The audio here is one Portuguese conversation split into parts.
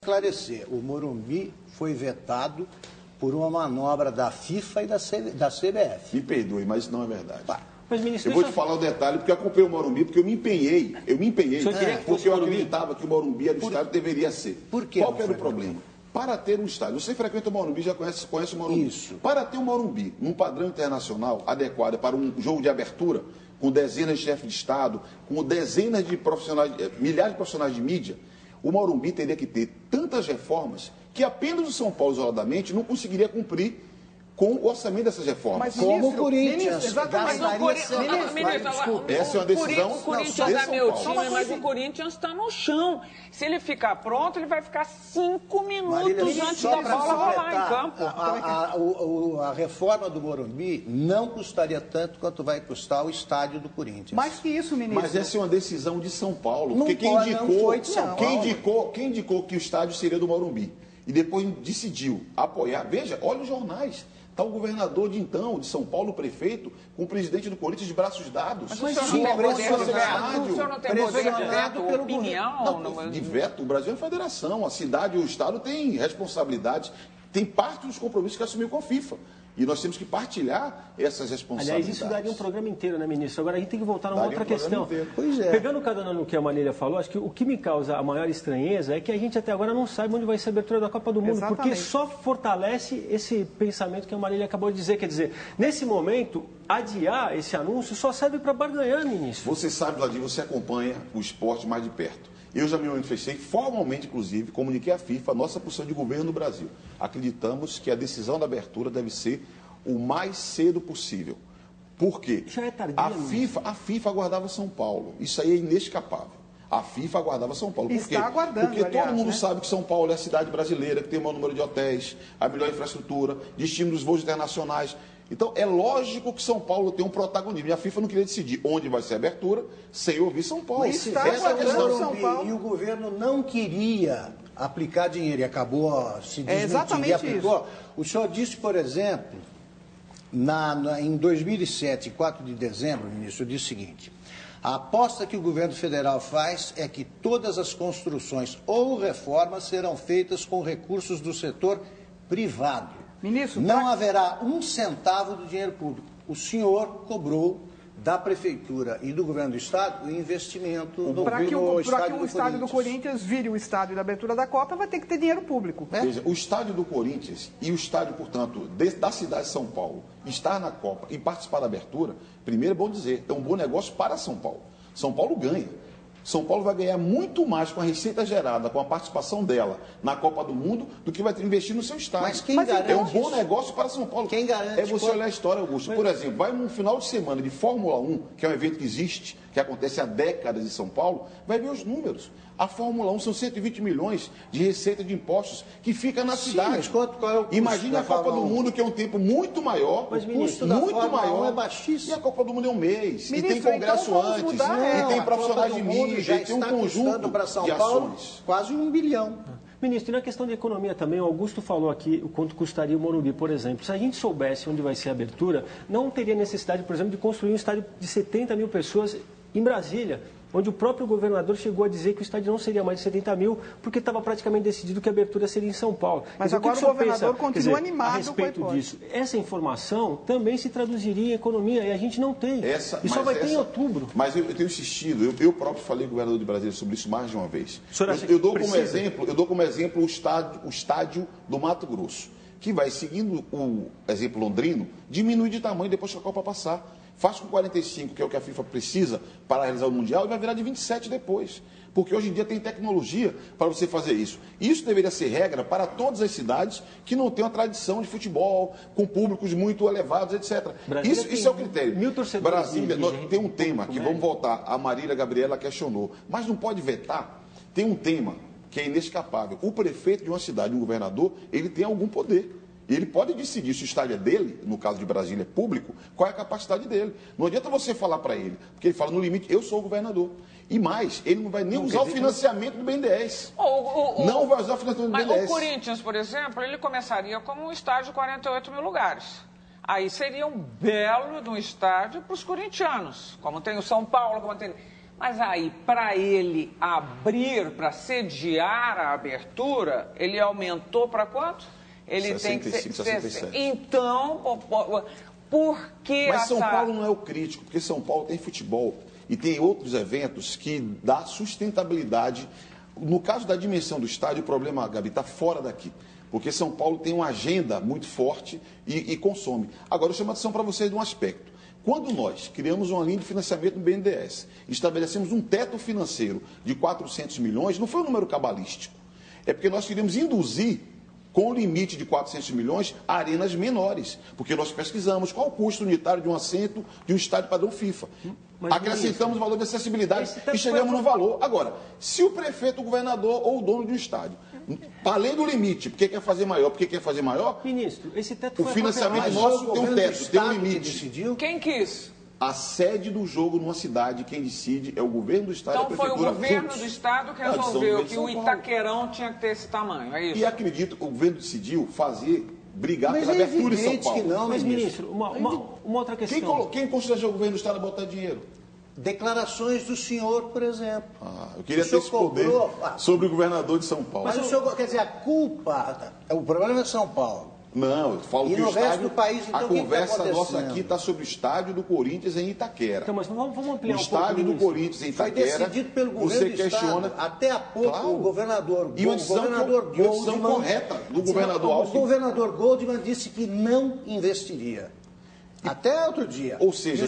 Esclarecer, o Morumbi foi vetado por uma manobra da FIFA e da CBF. Me perdoe, mas isso não é verdade. Mas, ministro, eu vou te falar o detalhe, porque eu comprei o Morumbi, porque eu me empenhei, porque eu acreditava que o Morumbi era o estádio que deveria ser. Por quê? Qual que era o problema? Para ter um estádio, você frequenta o Morumbi, já conhece o Morumbi. Isso. Para ter um Morumbi num padrão internacional adequado para um jogo de abertura, com dezenas de chefes de Estado, com dezenas de profissionais, milhares de profissionais de mídia, o Morumbi teria que ter tantas reformas que apenas o São Paulo, isoladamente, não conseguiria cumprir com o orçamento dessas reformas. Mas, como o Corinthians gastaria... Essa é uma decisão o Corinthians é meu time, mas o Corinthians está no chão. Se ele ficar pronto, ele vai ficar 5 minutos antes da bola rolar em campo. A reforma do Morumbi não custaria tanto quanto vai custar o estádio do Corinthians. Mais que isso, ministro. Mas essa é uma decisão de São Paulo. Não porque quem indicou que o estádio seria do Morumbi e depois decidiu apoiar. Veja, olha os jornais. Está o governador de então, de São Paulo, o prefeito, com o presidente do Corinthians de braços dados. Mas o senhor não tem poder de veto, opinião? Não, de veto, o Brasil é uma federação, a cidade e o Estado têm responsabilidades, tem parte dos compromissos que assumiu com a FIFA. E nós temos que partilhar essas responsabilidades. Aliás, isso daria um programa inteiro, né, ministro? Agora a gente tem que voltar a uma outra questão. Pois é. Pegando cada ano no que a Marília falou, acho que o que me causa a maior estranheza é que a gente até agora não sabe onde vai ser a abertura da Copa do Mundo, porque só fortalece esse pensamento que a Marília acabou de dizer. Quer dizer, nesse momento, adiar esse anúncio só serve para barganhar, ministro. Você sabe, Vladimir, você acompanha o esporte mais de perto. Eu já me manifestei formalmente, inclusive, comuniquei à FIFA a nossa posição de governo no Brasil. Acreditamos que a decisão da abertura deve ser o mais cedo possível. Por quê? Já é tardio, a FIFA aguardava São Paulo. Isso aí é inescapável. A FIFA aguardava São Paulo. Por quê? Está aguardando, porque todo mundo né? sabe que São Paulo é a cidade brasileira, que tem o maior número de hotéis, a melhor infraestrutura, destino dos voos internacionais. Então, é lógico que São Paulo tem um protagonismo. E a FIFA não queria decidir onde vai ser a abertura sem ouvir São Paulo. Essa é a questão. São Paulo. E o governo não queria aplicar dinheiro e acabou se desmentindo. Exatamente e aplicou. isso. O senhor disse, por exemplo, em 2007, 4 de dezembro, ministro, disse o seguinte: a aposta que o governo federal faz é que todas as construções ou reformas serão feitas com recursos do setor privado. Ministro, não haverá um centavo do dinheiro público. O senhor cobrou da Prefeitura e do Governo do Estado o investimento no estádio do Corinthians vire o estádio da abertura da Copa, vai ter que ter dinheiro público. Veja, o estádio do Corinthians e o estádio, portanto, da cidade de São Paulo, estar na Copa e participar da abertura, primeiro é bom dizer, é um bom negócio para São Paulo. São Paulo ganha. São Paulo vai ganhar muito mais com a receita gerada, com a participação dela na Copa do Mundo, do que vai investir no seu estádio. Mas quem garante é um bom negócio para São Paulo. Quem garante? É você olhar a história, Augusto. Por exemplo, vai num final de semana de Fórmula 1, que é um evento que existe, que acontece há décadas em São Paulo, vai ver os números. A Fórmula 1 são 120 milhões de receita de impostos que fica na cidade. Mas qual é o custo? Imagine a Copa do Mundo, que é um tempo muito maior. Mas, ministro, muito maior é baixíssimo. E a Copa do Mundo é um mês. Ministro, e tem congresso então antes. mudar, e tem profissionais de mídia. E tem um conjunto para São de Paulo ações. quase 1 bilhão. Ministro, e na questão de economia também, o Augusto falou aqui o quanto custaria o Morumbi, por exemplo. Se a gente soubesse onde vai ser a abertura, não teria necessidade, por exemplo, de construir um estádio de 70 mil pessoas em Brasília, onde o próprio governador chegou a dizer que o estádio não seria mais de 70 mil, porque estava praticamente decidido que a abertura seria em São Paulo. Mas agora o governador continua animado a respeito disso. Essa informação também se traduziria em economia, e a gente não tem. E só vai ter em outubro. Mas eu tenho insistido, eu próprio falei com o governador de Brasília sobre isso mais de uma vez. Eu dou como exemplo o estádio do Mato Grosso, que vai, seguindo o exemplo londrino, diminuir de tamanho depois que a Copa passar. Faz com 45, que é o que a FIFA precisa para realizar o Mundial, e vai virar de 27 depois. Porque hoje em dia tem tecnologia para você fazer isso. Isso deveria ser regra para todas as cidades que não têm uma tradição de futebol, com públicos muito elevados, etc. Isso é o critério. Brasília tem um tema que, vamos voltar, a Marília Gabriela questionou, mas não pode vetar. Tem um tema que é inescapável. O prefeito de uma cidade, um governador, ele tem algum poder. E ele pode decidir se o estádio é dele, no caso de Brasília é público, qual é a capacidade dele. Não adianta você falar para ele, porque ele fala, no limite, eu sou o governador. E mais, ele não vai nem usar o financiamento do BNDES. Não vai usar o financiamento do BNDES. Mas o Corinthians, por exemplo, ele começaria como um estádio de 48 mil lugares. Aí seria um belo de um estádio para os corintianos, como tem o São Paulo, como tem... Mas aí, para ele abrir, para sediar a abertura, ele aumentou para quanto? Ele 65, tem que ser 67. Então, por que Mas São Paulo não é o crítico, porque São Paulo tem futebol e tem outros eventos que dá sustentabilidade. No caso da dimensão do estádio, o problema, Gabi, está fora daqui. Porque São Paulo tem uma agenda muito forte e consome. Agora, eu chamo a atenção para vocês de um aspecto. Quando nós criamos uma linha de financiamento no BNDES, estabelecemos um teto financeiro de 400 milhões, não foi um número cabalístico. É porque nós queríamos induzir, com o limite de 400 milhões, arenas menores. Porque nós pesquisamos qual o custo unitário de um assento de um estádio padrão FIFA. Acrescentamos o valor de acessibilidade e chegamos no valor. Agora, se o prefeito, o governador ou o dono de um estádio, além do limite, porque quer fazer maior, Ministro, esse teto o financiamento nosso tem um teto, tem um limite. Quem quis? A sede do jogo numa cidade, quem decide é o governo do estado. Então foi o governo do estado que resolveu que o Itaquerão tinha que ter esse tamanho, é isso? E acredito que o governo decidiu brigar pela abertura em São Paulo. Que não, mas, ministro, uma outra questão. Quem constrangeu o governo do estado a botar dinheiro? Declarações do senhor, por exemplo. Eu queria ter esse poder sobre o governador de São Paulo. Mas o senhor, quer dizer, a culpa, o problema é São Paulo. Não, eu falo e que o estádio, do país, então, a conversa nossa aqui está sobre o estádio do Corinthians em Itaquera. Então, mas vamos ampliar o estádio do Corinthians em Itaquera. Foi decidido pelo governo você do questiona. Estado. Até há pouco o governador e uma decisão correta do governador Alckmin. O governador Goldman disse que não investiria. Até outro dia. Ou seja,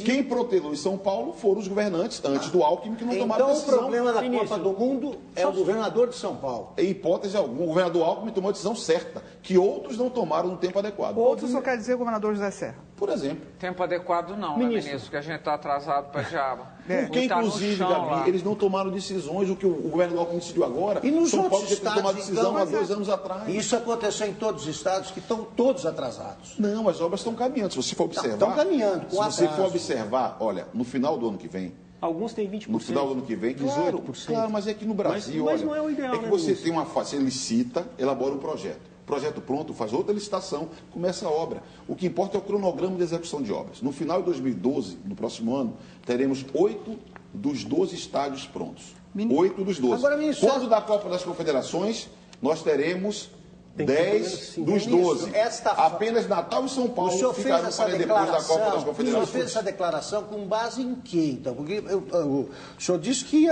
quem protelou em São Paulo foram os governantes, antes do Alckmin, que não tomaram decisão. Então o problema da Copa do Mundo é o governador de São Paulo. Em hipótese alguma, o governador Alckmin tomou a decisão certa, que outros não tomaram no tempo adequado. Outros só quer dizer o governador José Serra. Por exemplo. Tempo adequado não, ministro, que a gente está atrasado para diabo. Porque, inclusive, Gabi, eles não tomaram decisões, o que o governo Alckmin decidiu agora. E nos São Paulo outros teve que tomar decisão há 2 anos atrás. Isso aconteceu em todos os estados que estão todos atrasados. Não, as obras estão caminhando. Se você for observar. Estão caminhando, com Se você for observar, olha, no final do ano que vem. Alguns têm 20%. No final do ano que vem, 18%. Claro, mas é que no Brasil, mas não é o ideal, que você tem uma fase, você licita, elabora um projeto. Projeto pronto, faz outra licitação, começa a obra. O que importa é o cronograma de execução de obras. No final de 2012, no próximo ano, teremos 8 dos 12 estádios prontos. 8 dos 12. Agora, ministro, quando da Copa das Confederações, nós teremos 10 dos 12. Apenas Natal e São Paulo ficaram para depois da Copa das Confederações. O senhor fez essa declaração com base em quê, então? Porque o senhor disse que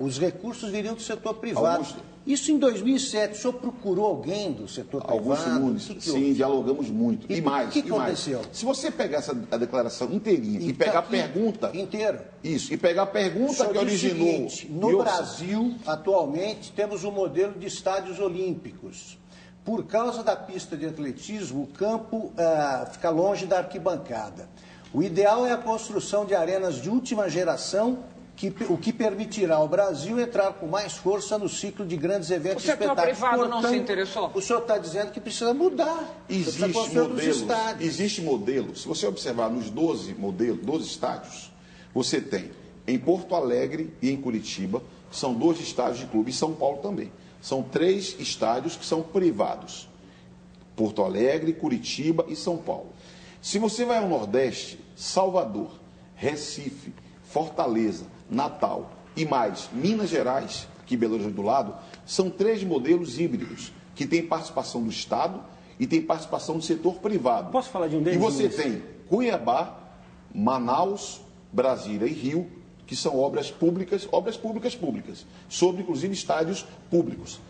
os recursos viriam do setor privado. Augusto. Isso em 2007. O senhor procurou alguém do setor privado? Augusto Nunes, sim, dialogamos muito. E mais, o que aconteceu? Se você pegar a declaração inteirinha e pegar a pergunta... Inteiro. Isso, e pegar a pergunta que originou... No Brasil, atualmente, temos um modelo de estádios olímpicos. Por causa da pista de atletismo, o campo fica longe da arquibancada. O ideal é a construção de arenas de última geração, o que permitirá ao Brasil entrar com mais força no ciclo de grandes eventos e espetáculos. O setor privado não se interessou? O senhor está dizendo que precisa mudar. Existe modelo. Se você observar nos 12 estádios, você tem em Porto Alegre e em Curitiba, são 2 estádios de clube, e São Paulo também. São 3 estádios que são privados. Porto Alegre, Curitiba e São Paulo. Se você vai ao Nordeste, Salvador, Recife, Fortaleza, Natal e mais Minas Gerais, aqui Belo Horizonte do lado, são 3 modelos híbridos, que têm participação do Estado e tem participação do setor privado. Posso falar de um deles? E você tem Cuiabá, Manaus, Brasília e Rio, que são obras públicas, sobre inclusive estádios públicos.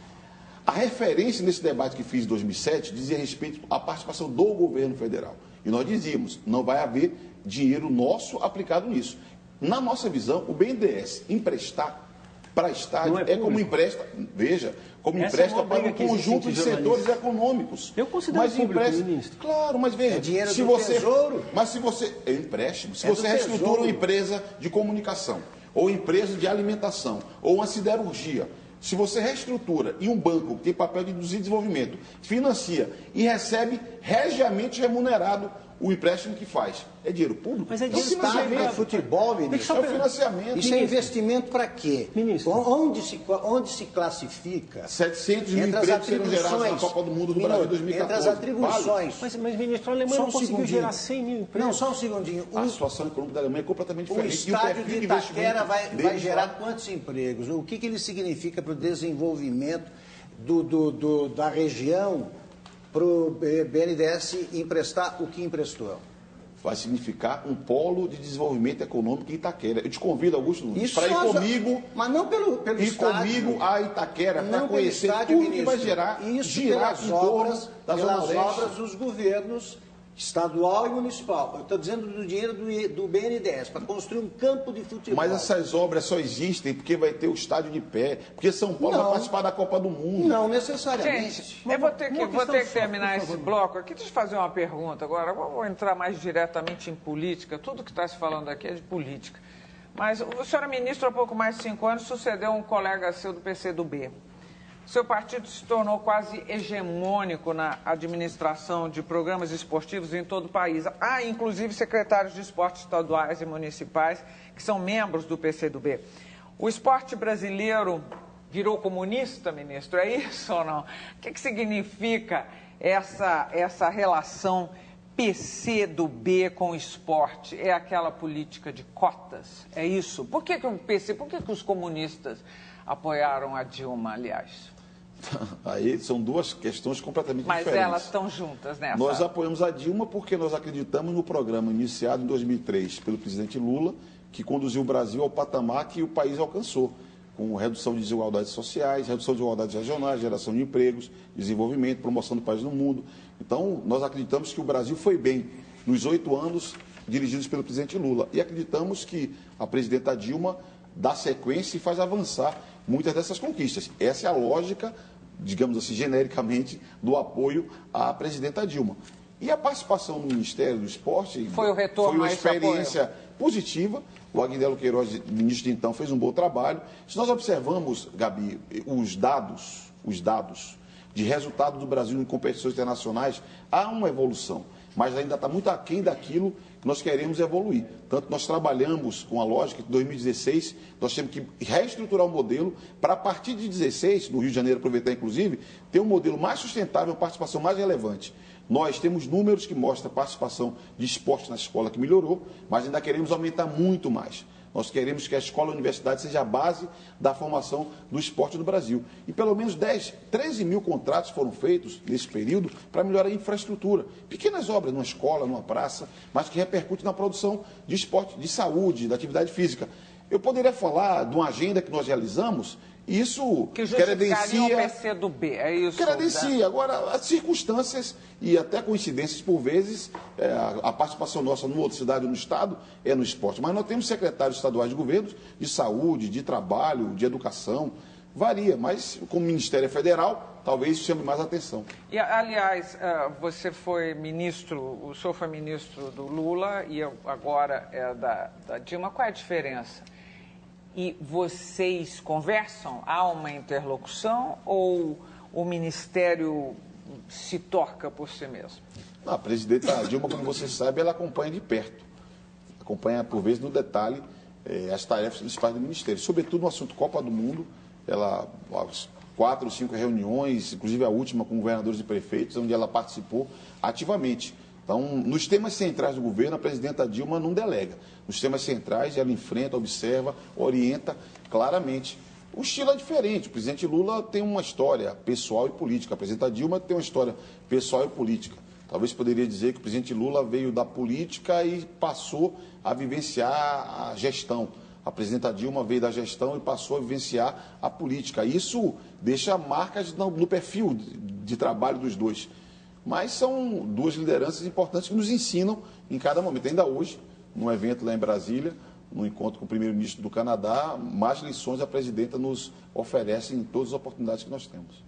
A referência nesse debate que fiz em 2007 dizia respeito à participação do governo federal. E nós dizíamos, não vai haver dinheiro nosso aplicado nisso. Na nossa visão, o BNDES emprestar para estádio como empresta, veja, como empresta para um conjunto de setores econômicos. Eu considero público, ministro. Claro, mas veja, é dinheiro do Tesouro. Mas se você é empréstimo, se você reestrutura uma empresa de comunicação, ou empresa de alimentação, ou uma siderurgia, se você reestrutura e um banco que tem papel de induzir desenvolvimento, financia e recebe regiamente remunerado o empréstimo que faz é dinheiro público. Mas é dinheiro estádio de futebol, ministro. É o financiamento. Isso é investimento para quê? Ministro. Onde se classifica 700 mil empregos serão gerados na Copa do Mundo do Brasil em 2014. Entre as atribuições. Mas ministro, a Alemanha não conseguiu gerar 100 mil empregos. Não, só um segundinho. A situação econômica da Alemanha é completamente O diferente. estádio de Itaquera vai gerar quantos empregos? O que ele significa para o desenvolvimento da região, para o BNDES emprestar o que emprestou? Vai significar um polo de desenvolvimento econômico em Itaquera. Eu te convido, Augusto Nunes, para ir comigo. Mas não pelo estádio. Comigo a Itaquera, para conhecer estádio, tudo que vai girar pelas obras, das dos governos estadual e municipal. Eu estou dizendo do dinheiro do BNDES, para construir um campo de futebol. Mas essas obras só existem porque vai ter o estádio de pé, porque São Paulo vai participar da Copa do Mundo. Não necessariamente. Gente, eu vou ter que terminar esse bloco aqui. Deixa eu fazer uma pergunta agora. Eu vou entrar mais diretamente em política. Tudo que está se falando aqui é de política. Mas o senhor é ministro há pouco mais de 5 anos, sucedeu um colega seu do PCdoB. Seu partido se tornou quase hegemônico na administração de programas esportivos em todo o país. Há, inclusive, secretários de esportes estaduais e municipais que são membros do PCdoB. O esporte brasileiro virou comunista, ministro? É isso ou não? O que significa essa relação PCdoB com o esporte? É aquela política de cotas? É isso? Por que o PC, por que os comunistas apoiaram a Dilma, aliás? Aí são duas questões completamente diferentes. Mas elas estão juntas nessa. Nós apoiamos a Dilma porque nós acreditamos no programa iniciado em 2003 pelo presidente Lula, que conduziu o Brasil ao patamar que o país alcançou, com redução de desigualdades sociais, redução de desigualdades regionais, geração de empregos, desenvolvimento, promoção do país no mundo. Então, nós acreditamos que o Brasil foi bem nos 8 anos dirigidos pelo presidente Lula. E acreditamos que a presidenta Dilma dá sequência e faz avançar muitas dessas conquistas. Essa é a lógica, digamos assim, genericamente, do apoio à presidenta Dilma. E a participação no Ministério do Esporte foi uma experiência positiva. O Aguinaldo Queiroz, ministro de então, fez um bom trabalho. Se nós observamos, Gabi, os dados de resultado do Brasil em competições internacionais, há uma evolução, mas ainda está muito aquém daquilo que nós queremos evoluir. Tanto nós trabalhamos com a lógica que em 2016 nós temos que reestruturar o modelo para, a partir de 2016, no Rio de Janeiro, aproveitar inclusive, ter um modelo mais sustentável, uma participação mais relevante. Nós temos números que mostram a participação de esporte na escola que melhorou, mas ainda queremos aumentar muito mais. Nós queremos que a escola e a universidade seja a base da formação do esporte no Brasil. E pelo menos 13 mil contratos foram feitos nesse período para melhorar a infraestrutura. Pequenas obras, numa escola, numa praça, mas que repercutem na produção de esporte, de saúde, da atividade física. Eu poderia falar de uma agenda que nós realizamos. Isso credencia o PCdoB, é isso? Credencia. Agora, as circunstâncias e até coincidências, por vezes, a participação nossa numa outra cidade ou no Estado é no esporte. Mas nós temos secretários estaduais de governo, de saúde, de trabalho, de educação. Varia, mas como Ministério Federal, talvez chame mais atenção. E, aliás, você foi ministro, o senhor foi ministro do Lula e agora é da Dilma. Qual é a diferença? E vocês conversam? Há uma interlocução ou o Ministério se toca por si mesmo? A presidenta Dilma, como você sabe, ela acompanha de perto. Acompanha, por vezes, no detalhe, as tarefas principais do Ministério. Sobretudo no assunto Copa do Mundo, ela, 4 ou 5 reuniões, inclusive a última com governadores e prefeitos, onde ela participou ativamente. Então, nos temas centrais do governo, a presidenta Dilma não delega. Nos temas centrais, ela enfrenta, observa, orienta claramente. O estilo é diferente. O presidente Lula tem uma história pessoal e política. A presidenta Dilma tem uma história pessoal e política. Talvez poderia dizer que o presidente Lula veio da política e passou a vivenciar a gestão. A presidenta Dilma veio da gestão e passou a vivenciar a política. Isso deixa marcas no perfil de trabalho dos dois. Mas são duas lideranças importantes que nos ensinam em cada momento. Ainda hoje, num evento lá em Brasília, no encontro com o primeiro-ministro do Canadá, mais lições a presidenta nos oferece em todas as oportunidades que nós temos.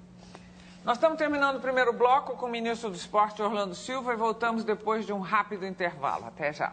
Nós estamos terminando o primeiro bloco com o ministro do Esporte, Orlando Silva, e voltamos depois de um rápido intervalo. Até já.